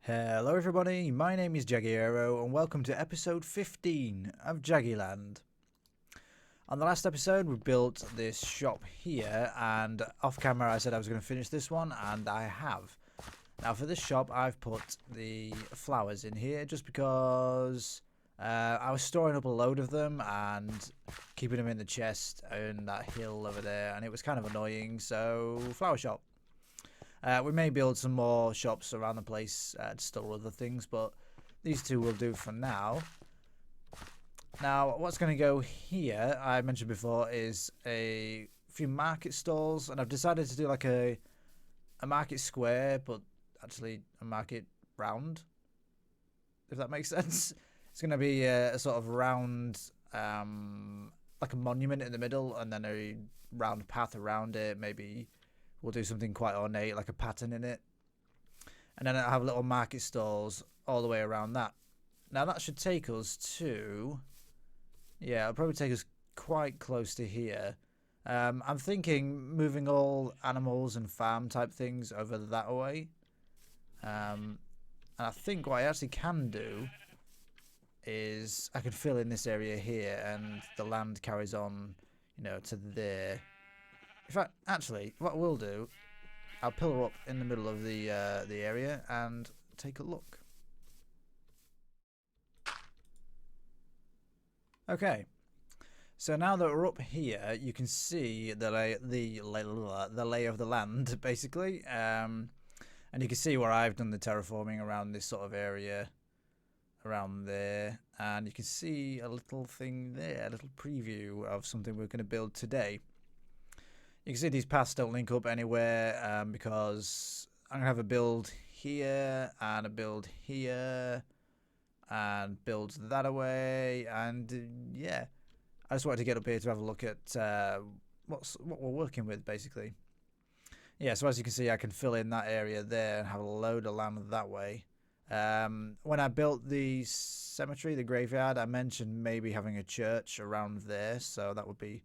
Hello everybody, my name is Jagiland and welcome to episode 15 of Jagiland. On the last episode we built this shop here, and off camera I said I was going to finish this one, and I have. Now for this shop I've put the flowers in here just because I was storing up a load of them and keeping them in the chest in that hill over there, and it was kind of annoying, so flower shop. We may build some more shops around the place to store other things, but these two will do for now. Now, what's going to go here, I mentioned before, is a few market stalls, and I've decided to do like a market square, but actually a market round, if that makes sense. It's going to be a sort of round, like a monument in the middle, and then a round path around it, maybe. We'll do something quite ornate, like a pattern in it. And then I'll have little market stalls all the way around that. Now that should take us to... Yeah, it'll probably take us quite close to here. I'm thinking moving all animals and farm type things over that way. And I think what I actually can do is I can fill in this area here, and the land carries on, you know, to there. In fact, actually, what we'll do, I'll pillar up in the middle of the area and take a look. Okay, so now that we're up here, you can see the lay of the land, basically, and you can see where I've done the terraforming around this sort of area, around there, and you can see a little thing there, a little preview of something we're going to build today. You can see these paths don't link up anywhere because I'm going to have a build here and a build here and build that away, and yeah, I just wanted to get up here to have a look at what we're working with, basically. Yeah, so as you can see, I can fill in that area there and have a load of land that way. When I built the cemetery, the graveyard, I mentioned maybe having a church around there, so that would be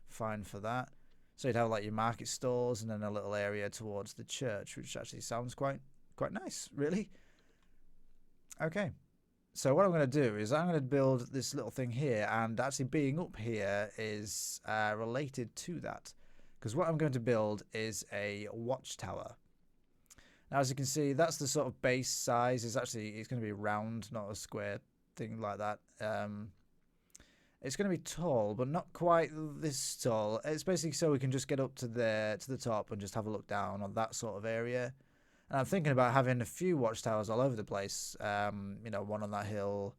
fine for that. So you'd have like your market stalls and then a little area towards the church, which actually sounds quite nice, really. Okay, so what I'm going to do is I'm going to build this little thing here, and actually being up here is related to that, because what I'm going to build is a watchtower. Now, as you can see, that's the sort of base size. It's going to be round, not a square thing like that. It's going to be tall, but not quite this tall. It's basically so we can just get up to the top and just have a look down on that sort of area. And I'm thinking about having a few watchtowers all over the place. You know, one on that hill,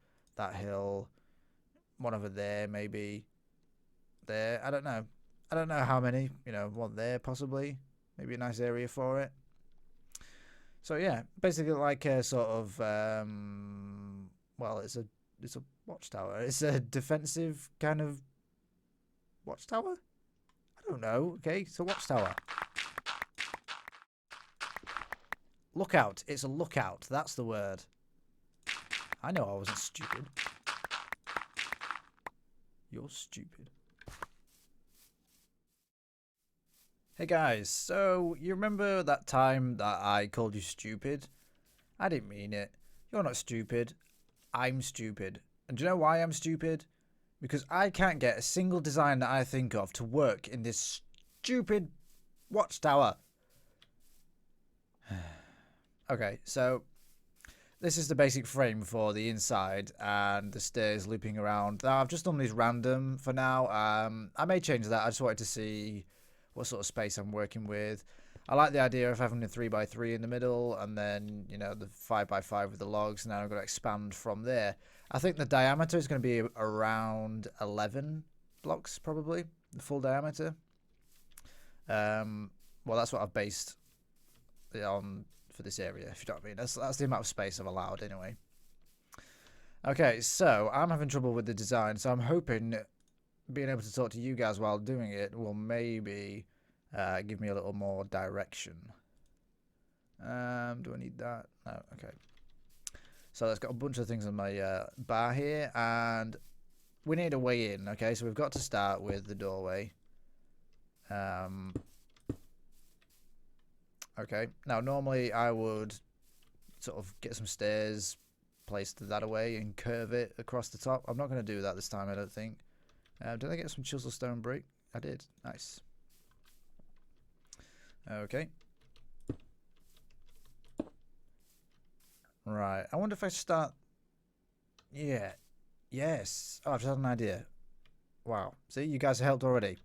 one over there, maybe there. I don't know. I don't know how many. You know, one there possibly. Maybe a nice area for it. So yeah, basically like a sort of well, it's a watchtower. It's a defensive kind of watchtower? I don't know. Okay, it's a watchtower. Lookout. It's a lookout. That's the word. I know I wasn't stupid. You're stupid. Hey guys, so you remember that time that I called you stupid? I didn't mean it. You're not stupid. I'm stupid. And do you know why I'm stupid? Because I can't get a single design that I think of to work in this stupid watchtower. Okay, so this is the basic frame for the inside and the stairs looping around. Now, I've just done these random for now. I may change that. I just wanted to see what sort of space I'm working with. I like the idea of having a 3x3 in the middle, and then, you know, the 5x5 with the logs, and then I'm going to expand from there. I think the diameter is going to be around 11 blocks, probably, the full diameter. Well, that's what I've based it on for this area, if you know what I mean. That's the amount of space I've allowed, anyway. Okay, so I'm having trouble with the design, so I'm hoping being able to talk to you guys while doing it will maybe give me a little more direction. Do I need that? No, okay. So that's got a bunch of things on my bar here, and we need a way in, okay? So we've got to start with the doorway. Okay, now normally I would sort of get some stairs, place that away, and curve it across the top. I'm not going to do that this time, I don't think. Did I get some chisel stone brick? I did. Nice. Okay. Right. I wonder if I start... Yeah. Yes. Oh, I've just had an idea. Wow. See, you guys have helped already.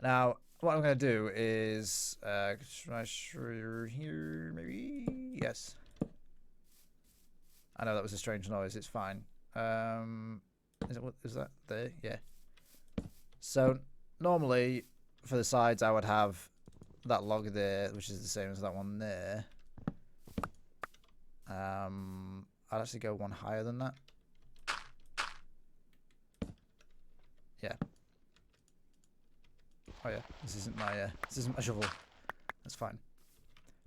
Now, what I'm going to do is... try here, maybe? Yes. I know that was a strange noise. It's fine. Is that there? Yeah. So, normally, for the sides, I would have that log there, which is the same as that one there. I'd actually go one higher than that. Yeah. Oh yeah, this isn't my shovel. That's fine.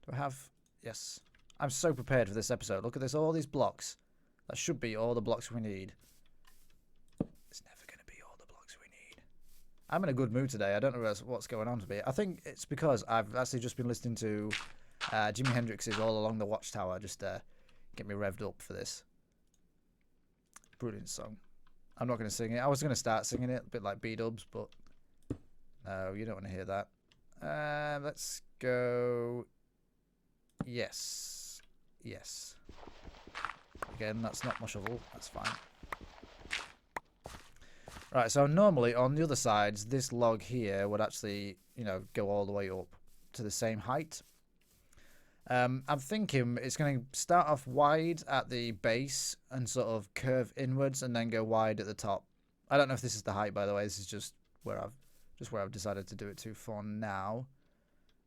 Do I have... Yes. I'm so prepared for this episode. Look at this, all these blocks. That should be all the blocks we need. It's never going to be all the blocks we need. I'm in a good mood today. I don't know what's going on to me. I think it's because I've actually just been listening to Jimi Hendrix's All Along the Watchtower. Just get me revved up for this. Brilliant song. I'm not going to sing it. I was going to start singing it, a bit like B-dubs, but no, you don't want to hear that. Let's go... Yes. Yes. Again, that's not my shovel. That's fine. Right, so normally on the other sides, this log here would actually, you know, go all the way up to the same height. I'm thinking it's going to start off wide at the base and sort of curve inwards and then go wide at the top. I don't know if this is the height, by the way. This is just where I've decided to do it to for now.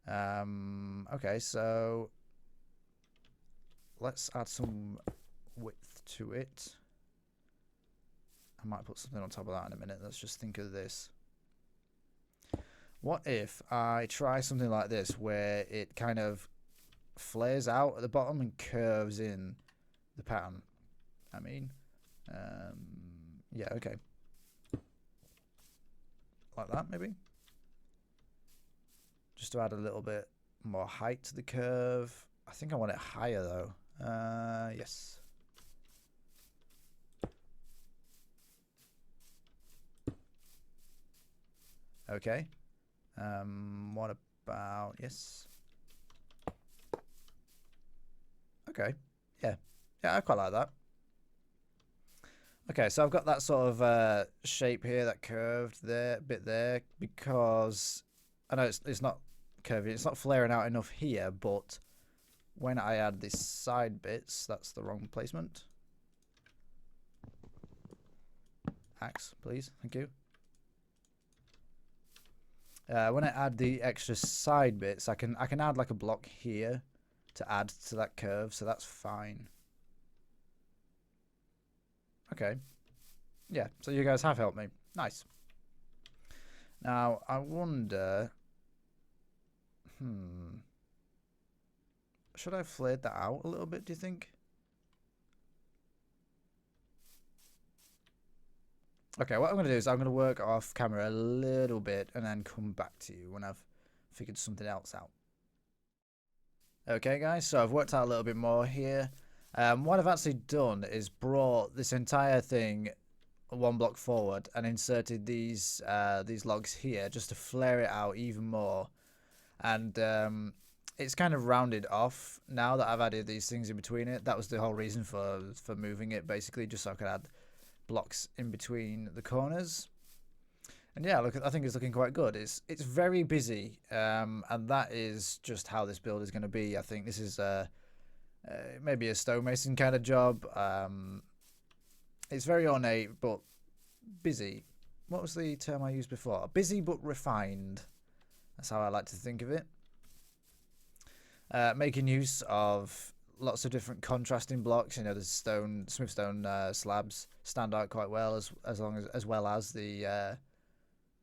Okay, so let's add some width to it. I might put something on top of that in a minute. Let's just think of this. What if I try something like this where it kind of flares out at the bottom and curves in the pattern? I mean, yeah, okay. Like that, maybe? Just to add a little bit more height to the curve. I think I want it higher, though. Yes. Okay. What about... Yes. Okay. Yeah. Yeah, I quite like that. Okay, so I've got that sort of shape here, that curved bit there, because I know it's not curvy, it's not flaring out enough here, but when I add these side bits, that's the wrong placement. Axe, please, thank you. When I add the extra side bits, I can add like a block here to add to that curve, so that's fine. Okay. Yeah, so you guys have helped me. Nice. Now, I wonder... Should I have flared that out a little bit, do you think? Okay, what I'm going to do is I'm going to work off camera a little bit and then come back to you when I've figured something else out. Okay, guys, so I've worked out a little bit more here. What I've actually done is brought this entire thing one block forward and inserted these logs here just to flare it out even more. And it's kind of rounded off now that I've added these things in between it. That was the whole reason for moving it, basically, just so I could add blocks in between the corners. And yeah, look, I think it's looking quite good. It's very busy, and that is just how this build is going to be. I think this is maybe a stonemason kind of job. It's very ornate, but busy. What was the term I used before? Busy but refined. That's how I like to think of it. Making use of lots of different contrasting blocks. You know, the smooth stone slabs stand out quite well, as well as the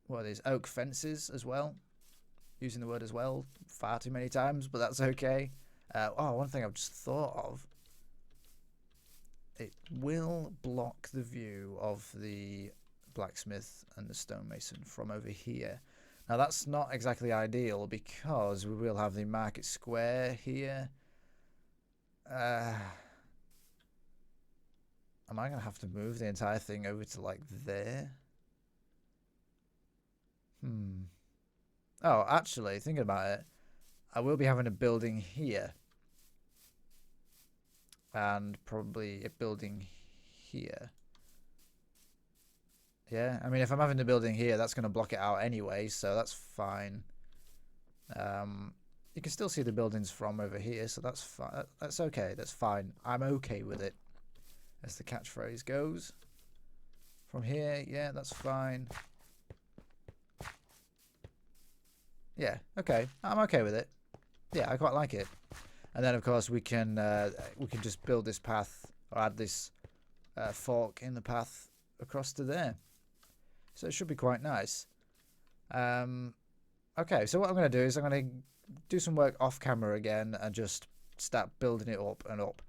what are these, oak fences as well. Using the word as well far too many times, but that's okay. One thing I've just thought of. It will block the view of the blacksmith and the stonemason from over here. Now that's not exactly ideal because we will have the market square here. Am I going to have to move the entire thing over to like there? Oh, actually, thinking about it, I will be having a building here. And probably a building here. Yeah, I mean, if I'm having the building here, that's going to block it out anyway, so that's fine. You can still see the buildings from over here, so that's fine. That's okay. That's fine. I'm okay with it, as the catchphrase goes. From here, yeah, that's fine. Yeah, okay. I'm okay with it. Yeah, I quite like it. And then, of course, we can just build this path or add this fork in the path across to there. So it should be quite nice. Okay, so what I'm going to do is I'm going to do some work off camera again and just start building it up and up.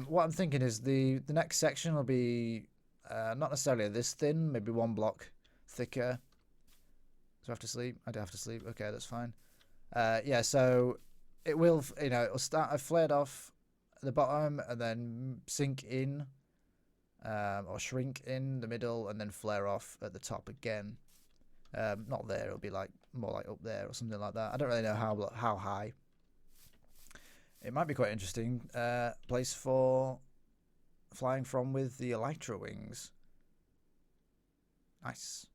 What I'm thinking is the next section will be not necessarily this thin, maybe 1 block thicker. Do I have to sleep? I do have to sleep. Okay, that's fine. Yeah, so it will, it'll start flared off at the bottom and then sink in or shrink in the middle and then flare off at the top again. Not there, it'll be like more like up there or something like that. I don't really know how high. It might be quite interesting place for flying from with the Elytra wings. Nice.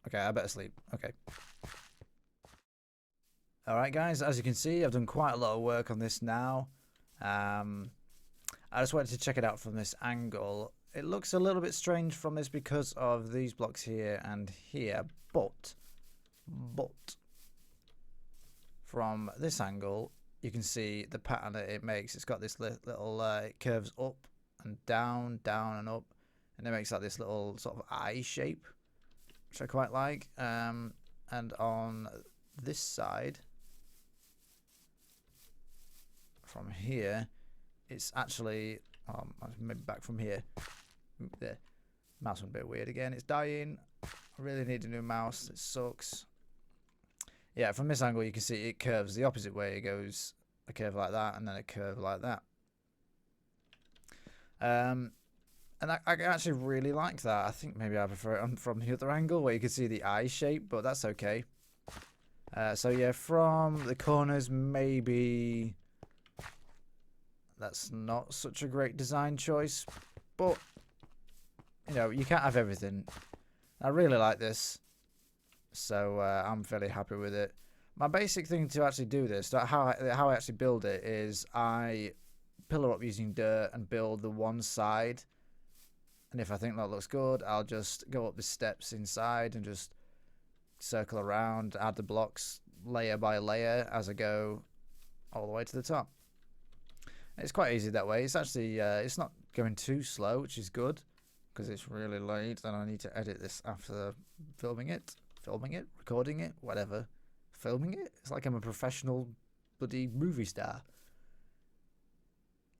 Okay, I better sleep. Okay. Alright guys, as you can see, I've done quite a lot of work on this now. I just wanted to check it out from this angle. It looks a little bit strange from this because of these blocks here and here, but from this angle, you can see the pattern that it makes. It's got this little it curves up and down, down and up, and it makes like this little sort of eye shape, which I quite like. And on this side, from here, it's actually maybe back from here. The mouse went a bit weird again. It's dying. I really need a new mouse. It sucks. Yeah, from this angle you can see it curves the opposite way. It goes a curve like that and then a curve like that. And I actually really like that. I think maybe I prefer it from the other angle where you can see the eye shape, but that's okay. So yeah, from the corners maybe that's not such a great design choice, but you can't have everything. I really like this, so I'm fairly happy with it. My basic thing to actually do this, how I actually build it, is I pillar up using dirt and build the one side, and if I think that looks good, I'll just go up the steps inside and just circle around, add the blocks layer by layer as I go all the way to the top. It's quite easy that way. It's actually it's not going too slow, which is good, because it's really late and I need to edit this after filming it, recording it, whatever. Filming it? It's like I'm a professional bloody movie star.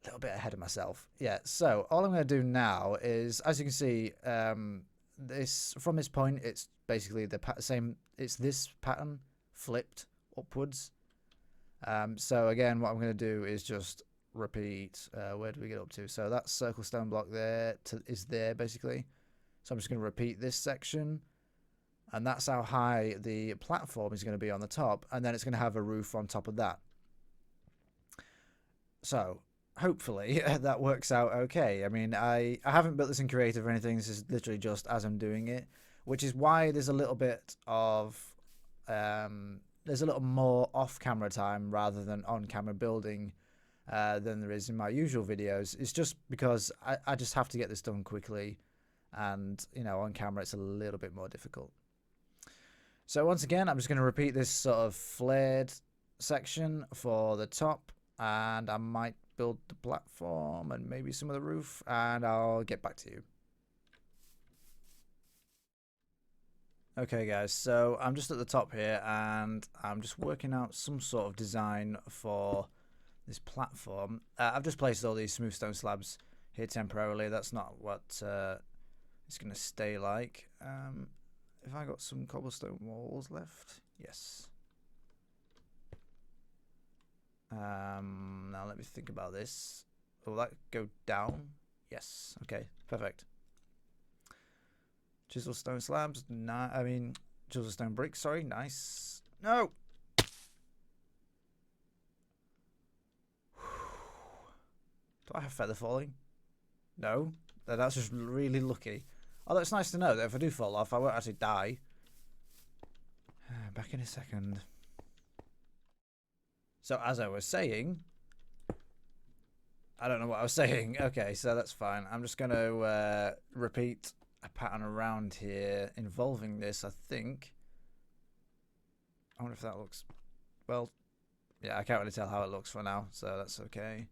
A little bit ahead of myself. Yeah, so all I'm going to do now is, as you can see, from this point, it's basically the same. It's this pattern flipped upwards. So again, what I'm going to do is just repeat. Where do we get up to? So that circle stone block there is there basically. So I'm just going to repeat this section, and that's how high the platform is going to be on the top, and then it's going to have a roof on top of that. So hopefully that works out okay. I mean, I haven't built this in creative or anything. This is literally just as I'm doing it, which is why there's a little bit of there's a little more off-camera time rather than on-camera building than there is in my usual videos. It's just because I just have to get this done quickly, and on camera it's a little bit more difficult. So once again, I'm just going to repeat this sort of flared section for the top, and I might build the platform and maybe some of the roof, and I'll get back to you. Okay guys, so I'm just at the top here and I'm just working out some sort of design for this platform. I've just placed all these smooth stone slabs here temporarily. That's not what it's going to stay like. Have I got some cobblestone walls left? Yes. Now let me think about this. Will that go down? Yes. Okay, perfect. Chisel stone slabs. Chisel stone bricks, sorry. Nice. No! Do I have feather falling? No. That's just really lucky. Although it's nice to know that if I do fall off, I won't actually die. Back in a second. So as I was saying, I don't know what I was saying. Okay, so that's fine. I'm just going to repeat a pattern around here involving this, I think. I wonder if that looks... Well, yeah, I can't really tell how it looks for now, so that's okay.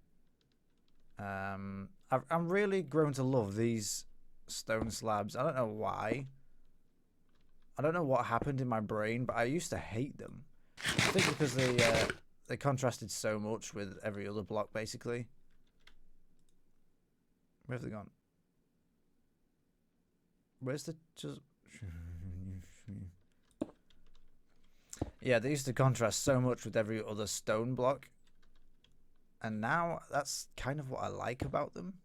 I'm really grown to love these stone slabs. I don't know why. I don't know what happened in my brain, but I used to hate them. I think because they contrasted so much with every other block, basically. Where have they gone? Where's the... just... Yeah, they used to contrast so much with every other stone block. And now, that's kind of what I like about them.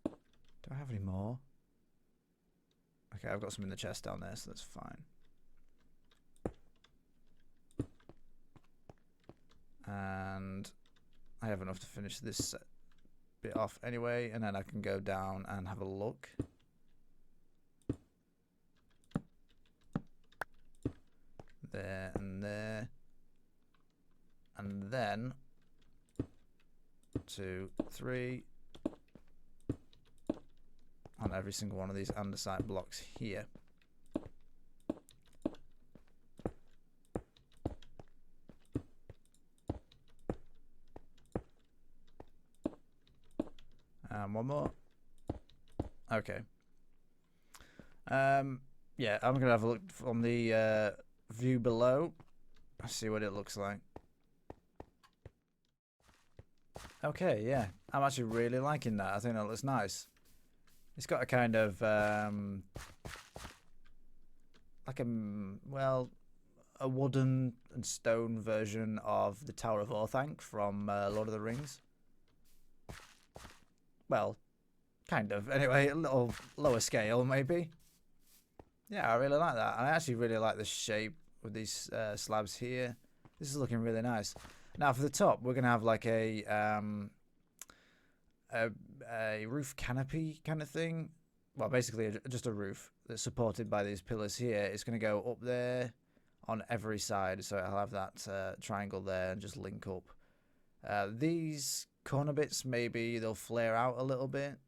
Do I have any more? Okay, I've got some in the chest down there, so that's fine. And I have enough to finish this bit off anyway, and then I can go down and have a look. There and there. And then 2, 3 on every single one of these andesite blocks here. And one more. Okay. Yeah, I'm gonna have a look from the view below. See what it looks like. Okay, yeah, I'm actually really liking that. I think that looks nice. It's got a kind of like a wooden and stone version of the Tower of Orthanc from Lord of the Rings. Well, kind of. Anyway, a little lower scale, maybe. Yeah, I really like that. I actually really like the shape with these slabs here. This is looking really nice. Now, for the top, we're gonna have like a roof canopy kind of thing. Well, basically, just a roof that's supported by these pillars here. It's gonna go up there on every side, so I'll have that triangle there and just link up. These corner bits, maybe they'll flare out a little bit.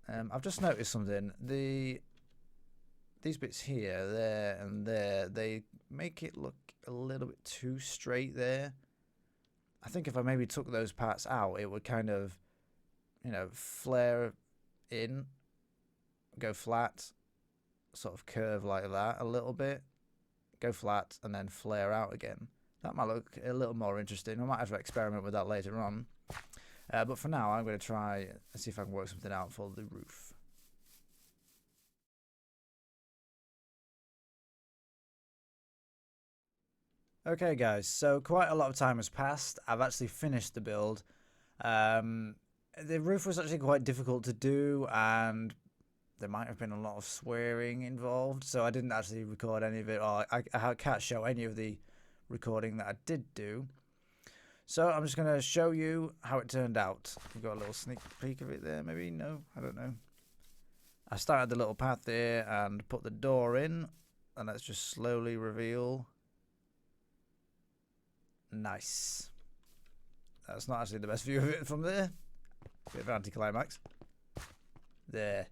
I've just noticed something. These bits here, there, and there, they make it look a little bit too straight there. I think if I maybe took those parts out, it would kind of, you know, flare in, go flat, sort of curve like that a little bit, go flat, and then flare out again. That might look a little more interesting. I might have to experiment with that later on. But for now, I'm going to try and see if I can work something out for the roof. Okay guys, so quite a lot of time has passed. I've actually finished the build. The roof was actually quite difficult to do, and there might have been a lot of swearing involved, so I didn't actually record any of it, or I can't show any of the recording that I did do. So I'm just going to show you how it turned out. We've got a little sneak peek of it there, maybe? No, I don't know. I started the little path there and put the door in, and let's just slowly reveal. Nice. That's not actually the best view of it from there. Bit of anticlimax. There.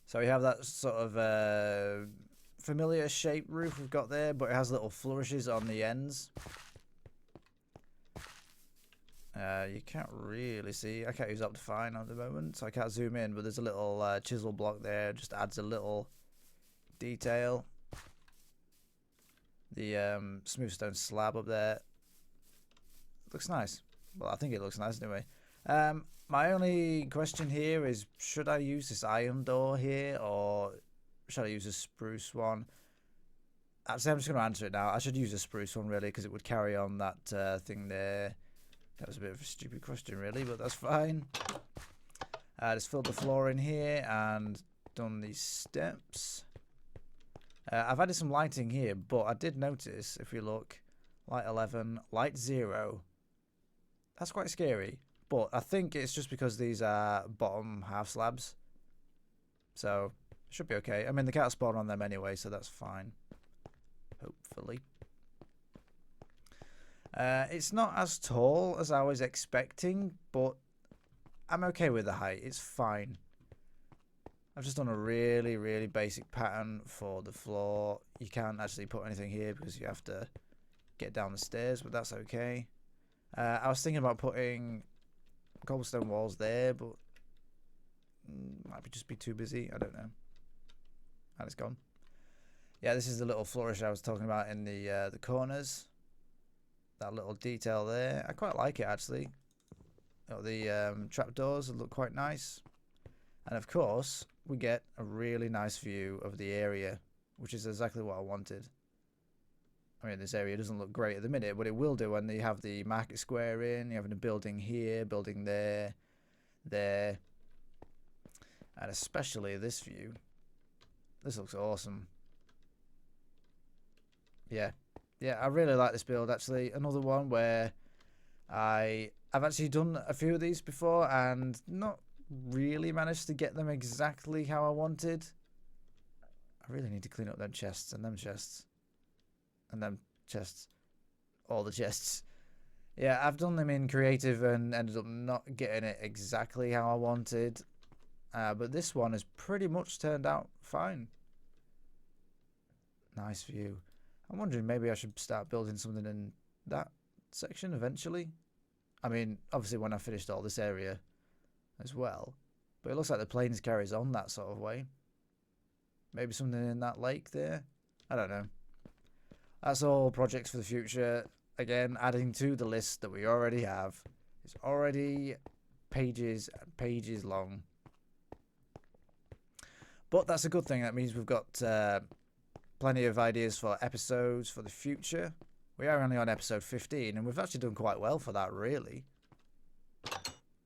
So we have that sort of familiar shaped roof we've got there, but it has little flourishes on the ends. You can't really see. I can't use Optifine at the moment, so I can't zoom in, but there's a little chisel block there. Just adds a little detail. The smooth stone slab up there looks nice. Well, I think it looks nice anyway. My only question here is, should I use this iron door here, or should I use a spruce one? Actually, I'm just going to answer it now. I should use a spruce one, really, because it would carry on that thing there. That was a bit of a stupid question, really, but that's fine. Just filled the floor in here and done these steps. I've added some lighting here, but I did notice, if we look, light 11, light 0. That's quite scary, but I think it's just because these are bottom half slabs. So, it should be okay. I mean, the cat spawn on them anyway, so that's fine. Hopefully. It's not as tall as I was expecting, but I'm okay with the height. It's fine. I've just done a really, really basic pattern for the floor. You can't actually put anything here because you have to get down the stairs, but that's okay. I was thinking about putting cobblestone walls there, but might just be too busy. I don't know. And it's gone. Yeah, this is the little flourish I was talking about in the corners. That little detail there. I quite like it, actually. Oh, the trapdoors look quite nice. And of course, we get a really nice view of the area, which is exactly what I wanted. I mean, this area doesn't look great at the minute, but it will do when you have the market square in, you have a building here, building there, there. And especially this view. This looks awesome. Yeah. Yeah, I really like this build, actually. Another one where I've actually done a few of these before and not really managed to get them exactly how I wanted. I really need to clean up them chests and them chests. And them chests. All the chests. Yeah, I've done them in creative and ended up not getting it exactly how I wanted. But this one has pretty much turned out fine. Nice view. I'm wondering maybe I should start building something in that section eventually. I mean, obviously when I finished all this area as well. But it looks like the plains carries on that sort of way. Maybe something in that lake there. I don't know. That's all projects for the future. Again, adding to the list that we already have. It's already pages and pages long. But that's a good thing. That means we've got plenty of ideas for episodes for the future. We are only on episode 15, and we've actually done quite well for that, really.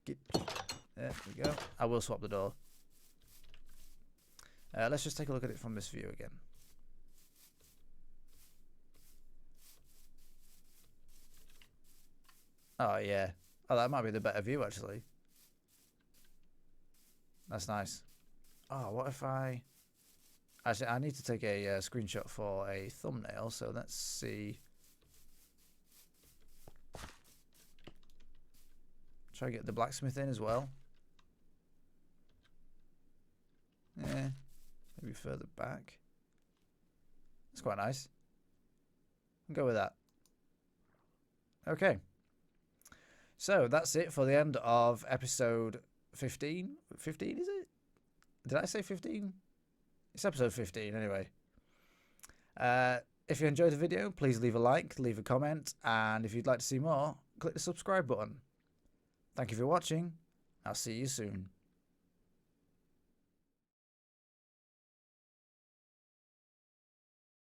There we go. I will swap the door. Let's just take a look at it from this view again. Oh, yeah. Oh, that might be the better view, actually. That's nice. Oh, what if I... Actually, I need to take a screenshot for a thumbnail, so let's see. Try to get the blacksmith in as well. Yeah, maybe further back. That's quite nice. I'll go with that. Okay. So that's it for the end of episode 15. 15, is it? Did I say 15? It's episode 15 anyway. If you enjoyed the video, please leave a like, leave a comment, and if you'd like to see more, click the subscribe button. Thank you for watching. I'll see you soon.